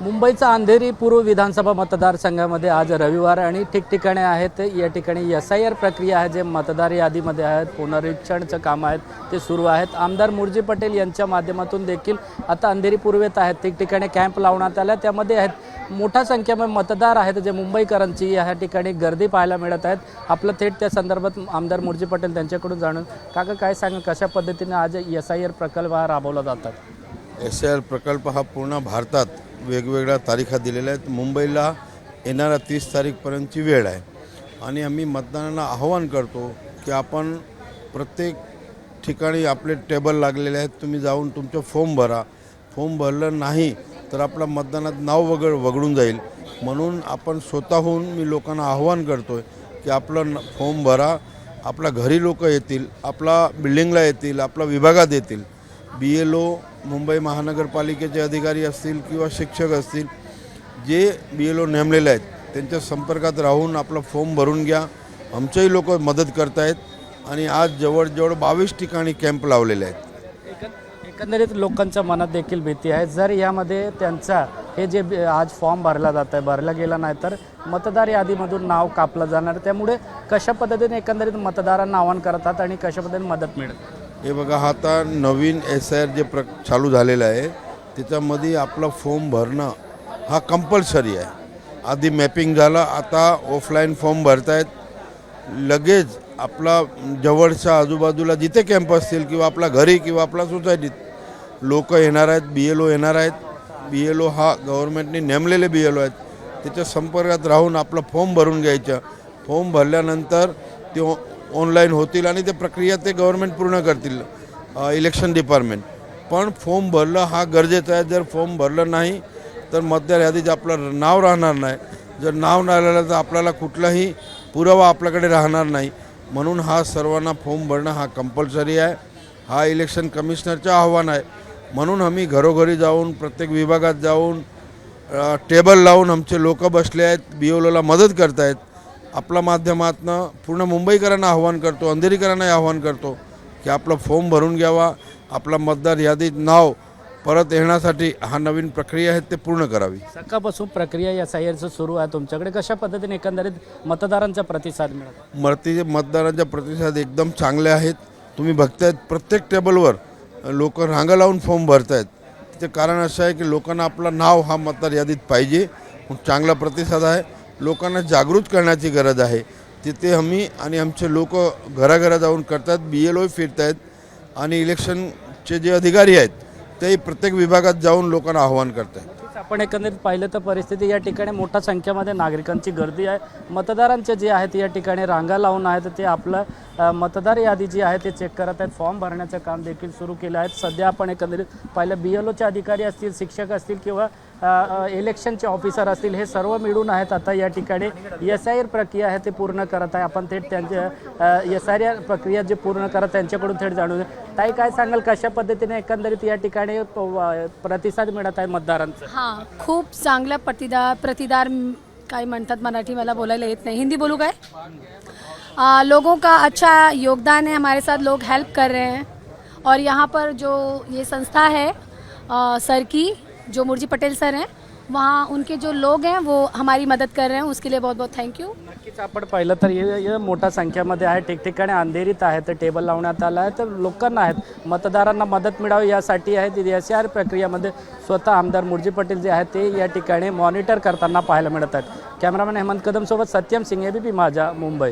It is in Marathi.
मुंबईचा अंधेरी पूर्व विधानसभा मतदारसंघामध्ये आज रविवार आणि ठिकठिकाणी आहेत. या ठिकाणी SIR प्रक्रिया आहे, जे मतदार यादीमध्ये आहेत, पुनरीक्षणचं काम आहेत ते सुरू आहेत. आमदार मुरजी पटेल यांच्या माध्यमातून देखील आता अंधेरी पूर्वेत आहेत, ठिकठिकाणी कॅम्प लावण्यात आला. त्यामध्ये आहेत मोठ्या संख्येमध्ये मतदार आहेत, जे मुंबईकरांची या ठिकाणी गर्दी पाहायला मिळत आहेत. आपलं थेट त्या संदर्भात आमदार मुरजी पटेल त्यांच्याकडून जाणून काका काय सांगा, कशा पद्धतीने आज SIR प्रकल्प हा राबवला जातात? SIR प्रकल्प हा पूर्ण भारतात वेगवेगळ्या तारीखा दिलेल्या आहेत. मुंबईला येणाऱ्या 30 तारीखपर्यंतची वेळ आहे आणि आम्ही मतदारांना आवाहन करतो की आपण प्रत्येक ठिकाणी आपले टेबल लागलेले आहेत, तुम्ही जाऊन तुमचं फॉर्म भरा. फॉर्म भरलं नाही तर आपलं मतदानात नाव वगळून जाईल. म्हणून आपण स्वतःहून मी लोकांना आवाहन करतो की आपलं फॉर्म भरा. आपल्या घरी लोक येतील, आपला बिल्डिंगला येतील, आपल्या विभागात येतील. BLO मुंबई महानगरपालिकेचे अधिकारी असतील किंवा शिक्षक असतील, जे BLO नेमलेले आहेत त्यांच्या संपर्कात राहून आपला फॉर्म भरून घ्या. आमचेही लोक मदत करत आहेत आणि आज जवळजवळ 22 ठिकाणी कॅम्प लावलेले आहेत. एकंदरीत लोकांच्या मनात देखील भीती आहे, जर यामध्ये त्यांचा हे जे आज फॉर्म भरला जात आहे भरला गेला नाही तर मतदार यादीमधून नाव कापलं जाणार. त्यामुळे कशा पद्धतीने एकंदरीत मतदारांना आवाहन करतात आणि कशा पद्धतीने मदत मिळेल? हे बघा, हा आता नवीन SIR जे चालू झालेलं आहे त्याच्यामध्ये आपला फॉर्म भरणं हा कंपल्सरी आहे. आधी मॅपिंग झालं, आता ऑफलाईन फॉर्म भरतायत. लगेच आपला जवळच्या आजूबाजूला जिथे कॅम्प असतील किंवा आपल्या घरी किंवा आपल्या सोसायटीत लोक येणार आहेत, BLO येणार आहेत. BLO हा गव्हर्नमेंटने नेमलेले BLO आहेत, त्याच्या संपर्कात राहून आपला फॉर्म भरून घ्यायचा. फॉर्म भरल्यानंतर ते ऑनलाईन होतील आणि ते प्रक्रिया ते गव्हर्नमेंट पूर्ण करतील, इलेक्शन डिपार्टमेंट. पण फॉर्म भरलं हा गरजेचं आहे. जर फॉर्म भरलं नाही तर मतदार यादीत आपलं नाव राहणार नाही. जर नाव नाही राहिलं तर आपल्याला कुठलाही पुरावा आपल्याकडे राहणार नाही. म्हणून हा सर्वांना फॉर्म भरणं हा कंपल्सरी आहे. हा इलेक्शन कमिशनरचं आव्हान आहे. म्हणून आम्ही घरोघरी जाऊन प्रत्येक विभागात जाऊन टेबल लावून आमचे लोक बसले आहेत, BLOला मदत करत आहेत. आपल्या माध्यमातून पूर्ण मुंबईकरांना आव्हान करतो, अंधेरीकरांनाही आव्हान करतो की आपला फॉर्म भरून घ्यावा. आपला मतदार यादीत नाव परत येण्यासाठी हा नवीन प्रक्रिया आहे ते पूर्ण करावी. सकाळपासून प्रक्रिया SIRचं सुरू आहे. तुमच्याकडे कशा पद्धतीने एकंदरीत मतदारांचा प्रतिसाद मिळतो? मतदारांचा प्रतिसाद एकदम चांगले आहेत. तुम्ही बघतायत प्रत्येक टेबलवर लोक रांगा लावून फॉर्म भरत आहेत. त्याचं कारण असं आहे की लोकांना आपलं नाव हा मतदार यादीत पाहिजे. चांगला प्रतिसाद आहे. लोकांना जागृत करण्याची गरज आहे. तिथे आम्ही आणि आमचे लोक घराघरा जाऊन करतात. BLO फिरत आहेत आणि इलेक्शनचे जे अधिकारी आहेत ते प्रत्येक विभागात जाऊन लोकांना आव्हान करत आहेत. आपण एकंदरीत पाहिलं तर परिस्थिती या ठिकाणी मोठ्या संख्येमध्ये नागरिकांची गर्दी आहे. मतदारांचे जे आहेत या ठिकाणी रांगा लावून आहेत ते आपलं मतदार यादी जी आहे ते चेक करत आहेत. फॉर्म भरण्याचं काम देखील सुरू केलं आहे. सध्या आपण एकंदरीत पाहिलं BLOचे अधिकारी असतील, शिक्षक असतील किंवा इलेक्शनचे ऑफिसर असतील, हे सर्व मिळून आहेत आता या ठिकाणी SIR प्रक्रिया आहे ते पूर्ण करत आहे. आपण थेट त्यांच्या SIR प्रक्रिया जे पूर्ण करत त्यांच्याकडून थेट जाणून ताई काय सांगाल, कशा पद्धतीने एकंदरीत या ठिकाणी प्रतिसाद मिळत आहे मतदारांचा? हां, खूप चांगला प्रतिदार काय म्हणतात, मराठी मला बोलायला येत नाही, हिंदी बोलू काय? लोगों का अच्छा योगदान है, हमारे साथ लोग हेल्प कर रहे हैं. और यहाँ पर जो ये संस्था है सर की, जो मुरजी पटेल सर हैं, वहाँ उनके जो लोग हैं वो हमारी मदत कर रहे हैं. उसके लिए बहुत बहुत थँक्यू. नक्कीच आपण पाहिलं तर हे मोठ्या संख्येमध्ये आहे. ठिकठिकाणी अंधेरीत आहे तर टेबल लावण्यात आला आहे. तर लोकांना आहेत मतदारांना मदत मिळावी यासाठी आहे. SIR प्रक्रियामध्ये स्वतः आमदार मुरजी पटेल जे आहेत ते या ठिकाणी मॉनिटर करताना पाहायला मिळत आहेत. कॅमेरामॅन हेमंत कदम सोबत सत्यम सिंग, ABP माझा, मुंबई.